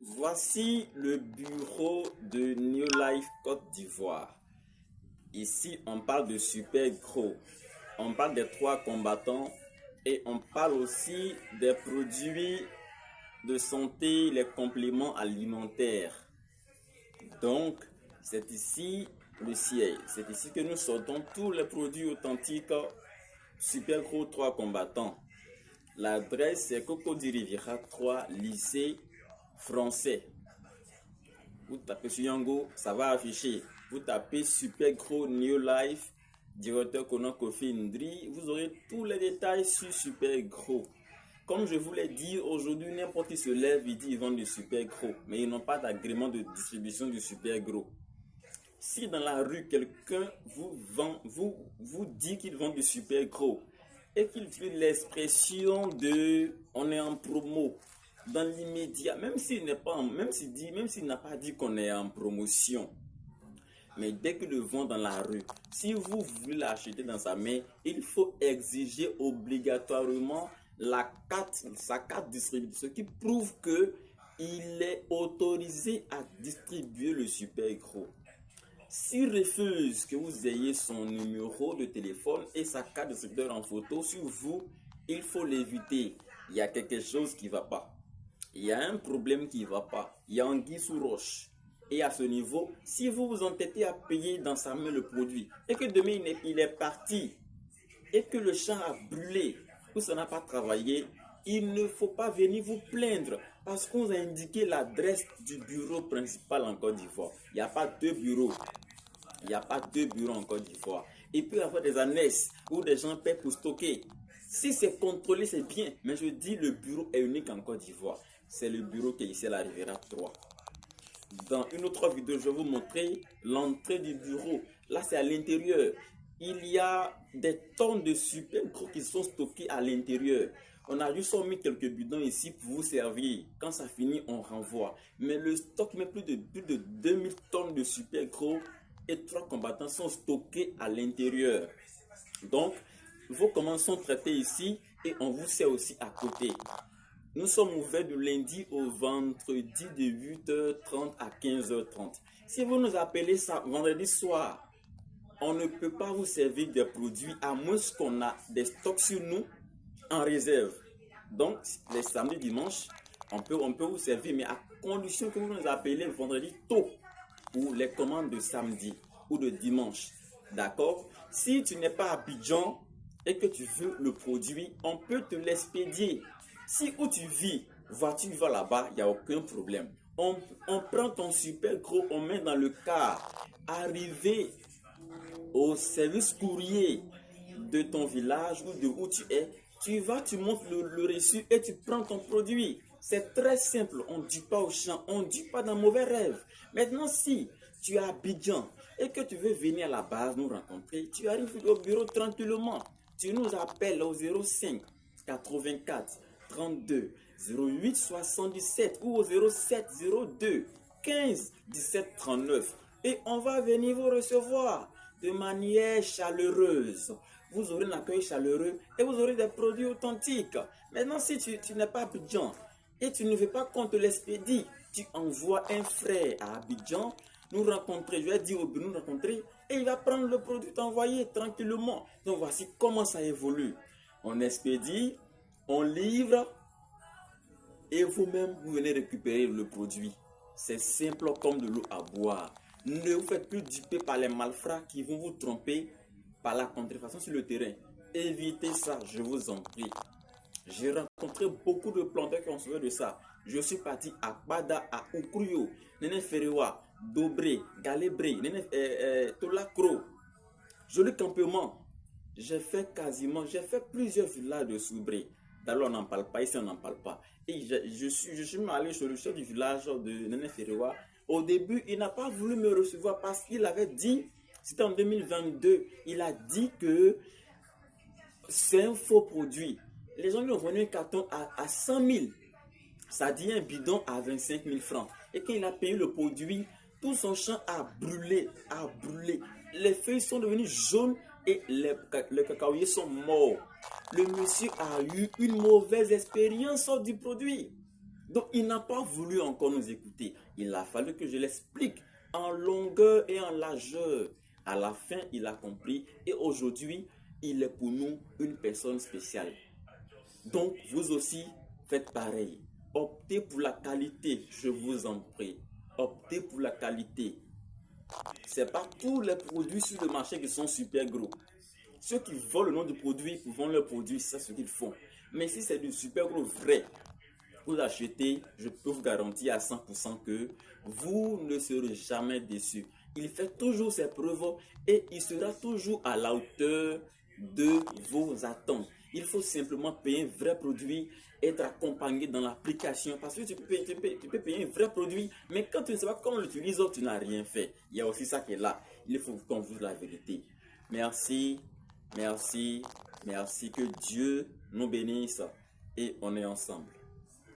Voici le bureau de New Life Côte d'Ivoire. Ici, on parle de super gros. On parle des trois combattants et on parle aussi des produits de santé, les compléments alimentaires. Donc, c'est ici le siège. C'est ici que nous sortons tous les produits authentiques super gros trois combattants. L'adresse c'est Cocody Riviera 3, lycée français. Vous tapez sur Yango, ça va afficher. Vous tapez super gros New Life, directeur Konan Kofi Ndri, vous aurez tous les détails sur super gros. Comme je vous l'ai dit, aujourd'hui, n'importe qui se lève, il dit ils vendent du super gros, mais ils n'ont pas d'agrément de distribution du super gros. Si dans la rue, quelqu'un vous dit qu'il vend du super gros et qu'il utilise l'expression de on est en promo dans l'immédiat, même s'il n'a pas dit qu'on est en promotion, mais dès qu'il le vend dans la rue, si vous voulez l'acheter dans sa main, il faut exiger obligatoirement sa carte distribution qui prouve que il est autorisé à distribuer le super gros. S'il refuse que vous ayez son numéro de téléphone et sa carte de distributeur en photo sur vous, il faut l'éviter. Il y a quelque chose qui ne va pas. Il y a un problème qui ne va pas. Il y a anguille sous roche. Et à ce niveau, si vous vous entêtez à payer dans sa main le produit et que demain il est parti et que le champ a brûlé ou ça n'a pas travaillé, il ne faut pas venir vous plaindre parce qu'on vous a indiqué l'adresse du bureau principal en Côte d'Ivoire. Il n'y a pas deux bureaux. Il n'y a pas deux bureaux en Côte d'Ivoire. Il peut y avoir des annexes où des gens paient pour stocker. Si c'est contrôlé, c'est bien. Mais je dis le bureau est unique en Côte d'Ivoire. C'est le bureau qui est ici à la Riviera 3. Dans une autre vidéo, je vais vous montrer l'entrée du bureau. Là, c'est à l'intérieur. Il y a des tonnes de super gros qui sont stockés à l'intérieur. On a juste mis quelques bidons ici pour vous servir. Quand ça finit, on renvoie. Mais le stock met plus de 2000 tonnes de super gros et trois combattants sont stockés à l'intérieur. Donc, vos commandes sont traitées ici et on vous sert aussi à côté. Nous sommes ouverts du lundi au vendredi de 8h30 à 15h30. Si vous nous appelez ça vendredi soir, on ne peut pas vous servir des produits à moins qu'on a des stocks sur nous en réserve. Donc, les samedis, dimanches, on peut vous servir, mais à condition que vous nous appelez vendredi tôt ou les commandes de samedi ou de dimanche. D'accord? Si tu n'es pas à Abidjan et que tu veux le produit, on peut te l'expédier. Si où tu vis, voiture va là-bas, il n'y a aucun problème. On prend ton super gros, on met dans le car. Arrivé au service courrier de ton village ou de où tu es, tu vas, tu montes le reçu et tu prends ton produit. C'est très simple, on ne dit pas au champ, on ne dit pas dans mauvais rêve. Maintenant, si tu es à Abidjan et que tu veux venir à la base nous rencontrer, tu arrives au bureau tranquillement. Tu nous appelles au 05 84 32 08 77 ou au 07 02 15 17 39 et on va venir vous recevoir de manière chaleureuse. Vous aurez un accueil chaleureux et vous aurez des produits authentiques. Maintenant, si tu n'es pas à Abidjan et tu ne veux pas qu'on te l'expédie, tu envoies un frère à Abidjan nous rencontrer. Je vais dire au bureau nous rencontrer et il va prendre le produit envoyé tranquillement. Donc voici comment ça évolue. On expédie, on livre et vous-même vous venez récupérer le produit. C'est simple comme de l'eau à boire. Ne vous faites plus duper par les malfrats qui vont vous tromper par la contrefaçon sur le terrain. Évitez ça, je vous en prie. J'ai rencontré beaucoup de planteurs qui ont souffert de ça. Je suis parti à Bada, à Ukruyo, Nene Ferewa, Dobré, Galebré, Tolakro, Joli Campement. J'ai fait plusieurs villages de Soubré. D'ailleurs, on n'en parle pas, ici on n'en parle pas. Et je suis même allé sur le chef du village de Nene Ferewa. Au début, il n'a pas voulu me recevoir parce qu'il avait dit, c'était en 2022, il a dit que c'est un faux produit. Les gens lui ont vendu un carton à 100 000. Ça dit un bidon à 25 000 francs. Et quand il a payé le produit, tout son champ a brûlé, Les feuilles sont devenues jaunes et les cacaoyers sont morts. Le monsieur a eu une mauvaise expérience du produit. Donc, il n'a pas voulu encore nous écouter. Il a fallu que je l'explique en longueur et en largeur. À la fin, il a compris et aujourd'hui, il est pour nous une personne spéciale. Donc, vous aussi, faites pareil. Optez pour la qualité, je vous en prie. Optez pour la qualité. Ce n'est pas tous les produits sur le marché qui sont super gros. Ceux qui volent le nom du produit pour vendre leur produit, c'est ce qu'ils font. Mais si c'est du super gros vrai, vous achetez, je peux vous garantir à 100% que vous ne serez jamais déçus. Il fait toujours ses preuves et il sera toujours à la hauteur de vos attentes. Il faut simplement payer un vrai produit, être accompagné dans l'application parce que tu peux payer un vrai produit, mais quand tu ne sais pas comment l'utiliser, tu n'as rien fait. Il y a aussi ça qui est là. Il faut qu'on vous dise la vérité. Merci, merci, merci. Que Dieu nous bénisse et on est ensemble.